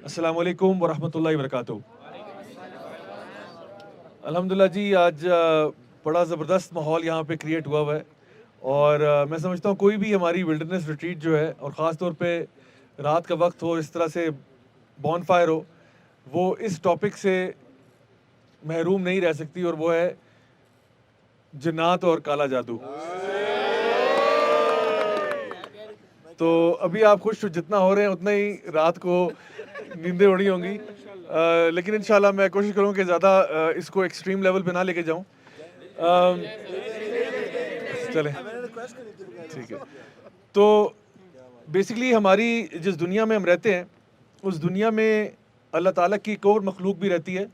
السلام علیکم ورحمۃ اللہ وبرکاتہ۔ الحمدللہ جی، آج بڑا زبردست ماحول یہاں پہ کریٹ ہوا ہے، اور میں سمجھتا ہوں کوئی بھی ہماری ولڈرنس ریٹریٹ جو ہے، اور خاص طور پہ رات کا وقت ہو، اس طرح سے بون فائر ہو، وہ اس ٹاپک سے محروم نہیں رہ سکتی، اور وہ ہے جنات اور کالا جادو۔ تو ابھی آپ خوش جتنا ہو رہے ہیں اتنا ہی رات کو نیندیں اڑی ہوں گی، لیکن انشاءاللہ میں کوشش کروں کہ زیادہ اس کو ایکسٹریم لیول پہ نہ لے کے جاؤں۔ چلیں ٹھیک ہے۔ تو بیسیکلی ہماری جس دنیا میں ہم رہتے ہیں، اس دنیا میں اللہ تعالیٰ کی ایک اور مخلوق بھی رہتی ہے،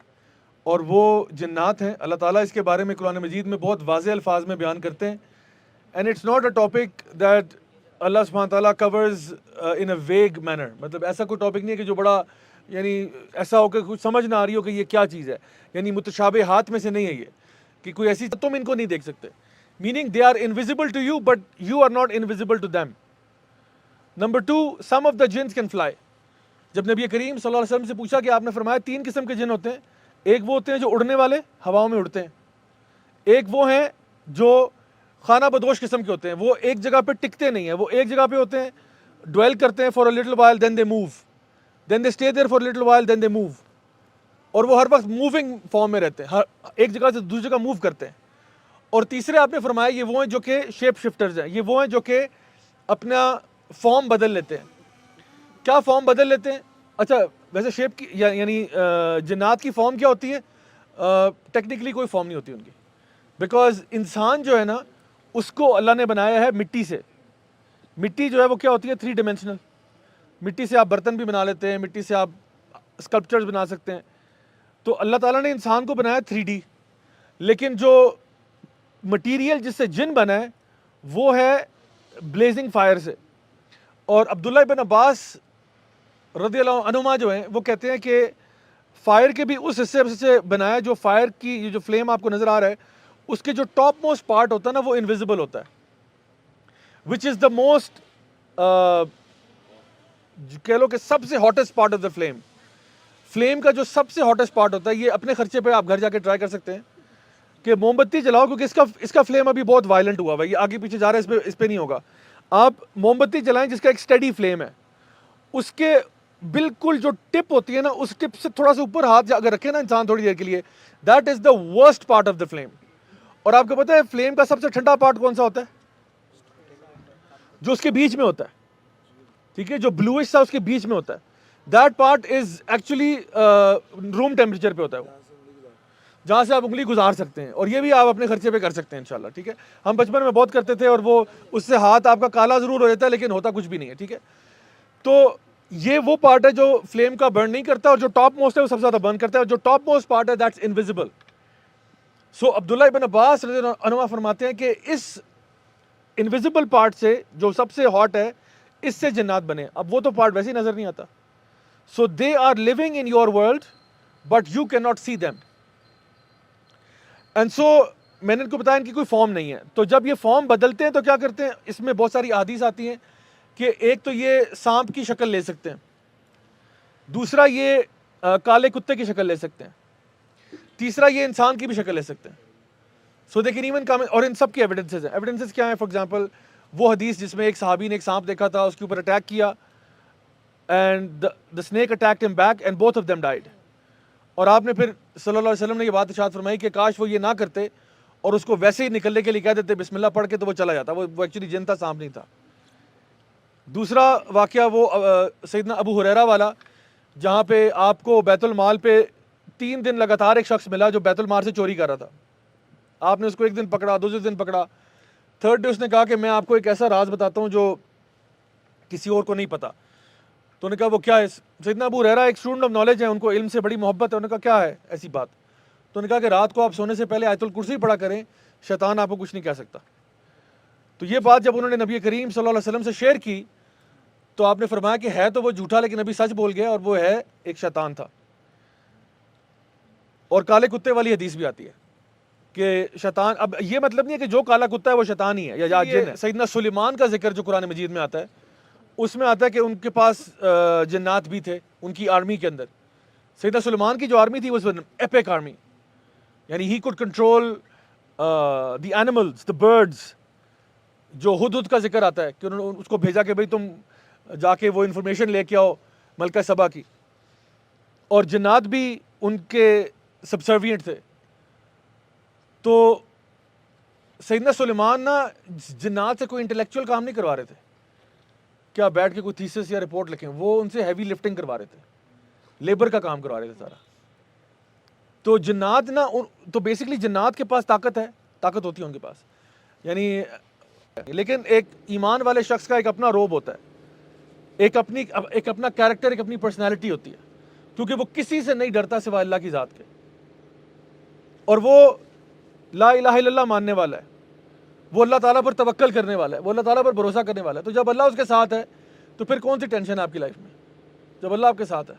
اور وہ جنات ہیں۔ اللہ تعالیٰ اس کے بارے میں قرآن مجید میں بہت واضح الفاظ میں بیان کرتے ہیں، and it's not a topic that اللہ سبحانہ تعالیٰ کورز ان اے ویگ مینر۔ مطلب ایسا کوئی ٹاپک نہیں ہے کہ جو بڑا یعنی ایسا ہو کہ کچھ سمجھ نہ آ رہی ہو کہ یہ کیا چیز ہے، یعنی متشابہات میں سے نہیں ہے یہ، کہ کوئی ایسی تم ان کو نہیں دیکھ سکتے، meaning they are invisible to you but you are not invisible to them. Number 2، some of the jinns can fly. جب نبی کریم صلی اللہ علیہ وسلم سے پوچھا کہ آپ نے فرمایا 3 قسم کے جن ہوتے ہیں، ایک وہ ہوتے ہیں جو اڑنے والے، ہواؤں میں اڑتے ہیں، ایک وہ ہیں جو خانہ بدوش قسم کے ہوتے ہیں، وہ ایک جگہ پہ ٹکتے نہیں ہیں، وہ ایک جگہ پہ ہوتے ہیں، ڈویل کرتے ہیں for a little while then they move, then they stay there for little while then they move, اور وہ ہر وقت موونگ فارم میں رہتے ہیں، ایک جگہ سے دوسری جگہ موو کرتے ہیں۔ اور تیسرے آپ نے فرمایا یہ وہ ہیں جو کہ شیپ شفٹرز ہیں، یہ وہ ہیں جو کہ اپنا فارم بدل لیتے ہیں۔ کیا فارم بدل لیتے ہیں؟ اچھا ویسے شیپ کی یعنی جنات کی فارم کیا ہوتی ہے؟ ٹیکنیکلی کوئی فارم نہیں ہوتی ان کی، بیکاز انسان جو ہے نا اس کو اللہ نے بنایا ہے مٹی سے۔ مٹی جو ہے وہ کیا ہوتی ہے؟ 3 ڈیمینشنل۔ مٹی سے آپ برتن بھی بنا لیتے ہیں، مٹی سے آپ اسکلپچرز بنا سکتے ہیں۔ تو اللہ تعالیٰ نے انسان کو بنایا 3D، لیکن جو مٹیریل جس سے جن بنا ہے وہ ہے بلیزنگ فائر سے۔ اور عبداللہ ابن عباس رضی اللہ عنہما جو ہیں وہ کہتے ہیں کہ فائر کے بھی اس حصے سے بنایا جو فائر کی یہ جو فلیم آپ کو نظر آ رہا ہے اس کے جو ٹاپ موسٹ پارٹ ہوتا ہے نا وہ انویزیبل ہوتا ہے، وچ از دا موسٹ کہہ لو کہ سب سے hottest part of the flame. Flame کا جو سب سے ہاٹسٹ پارٹ ہوتا ہے، یہ اپنے خرچے پہ آپ گھر جا کے ٹرائی کر سکتے ہیں کہ موم بتی جلاؤ، کیونکہ اس کا فلیم ابھی بہت وائلنٹ ہوا ہے، یہ آگے پیچھے جا رہا ہے، اس پہ نہیں ہوگا۔ آپ موم بتی جلائیں جس کا ایک اسٹڈی فلیم ہے، اس کے بالکل جو ٹپ ہوتی ہے نا اس ٹپ سے تھوڑا سا اوپر ہاتھ اگر رکھے نا انسان تھوڑی دیر کے لیے، that is the worst part of the flame. اور آپ کو پتہ ہے فلیم کا سب سے ٹھنڈا پارٹ کون سا ہوتا ہے؟ جو اس کے بیچ میں ہوتا ہے، ٹھیک ہے، جو بلوئش سا اس کے بیچ میں ہوتا ہے، that part is actually room temperature پہ ہوتا ہے، وہ جہاں سے آپ انگلی گزار سکتے ہیں، اور یہ بھی آپ اپنے خرچے پہ کر سکتے ہیں انشاءاللہ، ٹھیک ہے۔ ہم بچپن میں بہت کرتے تھے، اور وہ اس سے ہاتھ آپ کا کالا ضرور ہو جاتا ہے لیکن ہوتا کچھ بھی نہیں ہے، ٹھیک ہے۔ تو یہ وہ پارٹ ہے جو فلیم کا برن نہیں کرتا، اور جو ٹاپ موسٹ ہے وہ سب سے زیادہ برن کرتا ہے، اور جو ٹاپ موسٹ پارٹ ہے دیٹس انویزیبل۔ سو عبداللہ ابن عباس رضی اللہ عنہ فرماتے ہیں کہ اس انویزیبل پارٹ سے جو سب سے ہاٹ ہے اس سے جنات بنے۔ اب وہ تو پارٹ ویسے ہی نظر نہیں آتا، so they are living in your world but you can not see them, and so میں نے ان کو بتایا ان کی کوئی فارم نہیں ہے۔ تو جب یہ فارم بدلتے ہیں تو کیا کرتے ہیں؟ اس میں بہت ساری احادیث آتی ہیں کہ ایک تو یہ سانپ کی شکل لے سکتے ہیں، دوسرا یہ کالے کتے کی شکل لے سکتے ہیں، تیسرا یہ انسان کی بھی شکل لے سکتے ہیں۔ سو دے کین ایون کم، اور ان سب کی ایویڈنسز ہیں۔ ایویڈنسز کیا ہیں؟ فار ایگزامپل وہ حدیث جس میں ایک صحابی نے ایک سانپ دیکھا تھا، اس کے اوپر اٹیک کیا، and the snake attacked him back and both of them died۔ اور آپ نے پھر صلی اللہ علیہ وسلم نے یہ بات ارشاد فرمائی کہ کاش وہ یہ نہ کرتے اور اس کو ویسے ہی نکلنے کے لیے کہہ دیتے بسم اللہ پڑھ کے، تو وہ چلا جاتا، وہ ایکچولی جن تھا، سانپ نہیں تھا۔ دوسرا واقعہ وہ سیدنا ابو ہریرہ والا، جہاں پہ آپ کو بیت المال پہ 3 دن لگاتار ایک شخص ملا جو بیت المال سے چوری کر رہا تھا۔ آپ نے اس کو ایک دن پکڑا، دوسرے دن پکڑا، تھرڈ ڈے اس نے کہا کہ میں آپ کو ایک ایسا راز بتاتا ہوں جو کسی اور کو نہیں پتا۔ تو انہوں نے کہا وہ کیا ہے؟ سیدنا ابو ہریرہ ایک اسٹوڈنٹ آف نالج ہے، ان کو علم سے بڑی محبت ہے۔ انہوں نے کہا کیا ہے ایسی بات؟ تو انہوں نے کہا کہ رات کو آپ سونے سے پہلے آیت الکرسی پڑھا کریں، شیطان آپ کو کچھ نہیں کہہ سکتا۔ تو یہ بات جب انہوں نے نبی کریم صلی اللہ علیہ وسلم سے شیئر کی تو آپ نے فرمایا کہ ہے تو وہ جھوٹا لیکن نبی سچ بول گیا، اور وہ ہے ایک شیطان تھا۔ اور کالے کتے والی حدیث بھی آتی ہے کہ شیطان، اب یہ مطلب نہیں ہے کہ جو کالا کتا ہے وہ شیطان ہی ہے یا جن ہے۔ سیدنا سلیمان کا ذکر جو قرآن مجید میں آتا ہے اس میں آتا ہے کہ ان کے پاس جنات بھی تھے ان کی آرمی کے اندر. سیدنا سلیمان کی جو آرمی تھی وہ ایپک آرمی, یعنی he could control the animals, the birds. جو ہدہد کا ذکر آتا ہے کہ انہوں نے اس کو بھیجا کہ بھئی تم جا کے وہ انفارمیشن لے کے آؤ ملکہ سبا کی, اور جنات بھی ان کے سبسروینٹ تھے. تو سیدنا سلیمان نا جنات سے کوئی انٹلیکچوئل کام نہیں کروا رہے تھے, کیا بیٹھ کے کوئی تھیسس یا رپورٹ لکھیں, وہ ان سے ہیوی لفٹنگ کروا رہے تھے, لیبر کا کام کروا رہے تھے سارا. تو جنات نا, تو بیسکلی جنات کے پاس طاقت ہوتی ہے ان کے پاس, یعنی لیکن ایک ایمان والے شخص کا ایک اپنا روب ہوتا ہے, ایک اپنا کیریکٹر, ایک اپنی پرسنالٹی ہوتی ہے, کیونکہ وہ کسی سے نہیں ڈرتا سوائے اللہ کی ذات کے, اور وہ لا الہ الا اللہ ماننے والا ہے, وہ اللہ تعالیٰ پر توکل کرنے والا ہے, وہ اللہ تعالیٰ پر بھروسہ کرنے والا ہے. تو جب اللہ اس کے ساتھ ہے تو پھر کون سی ٹینشن ہے آپ کی لائف میں, جب اللہ آپ کے ساتھ ہے.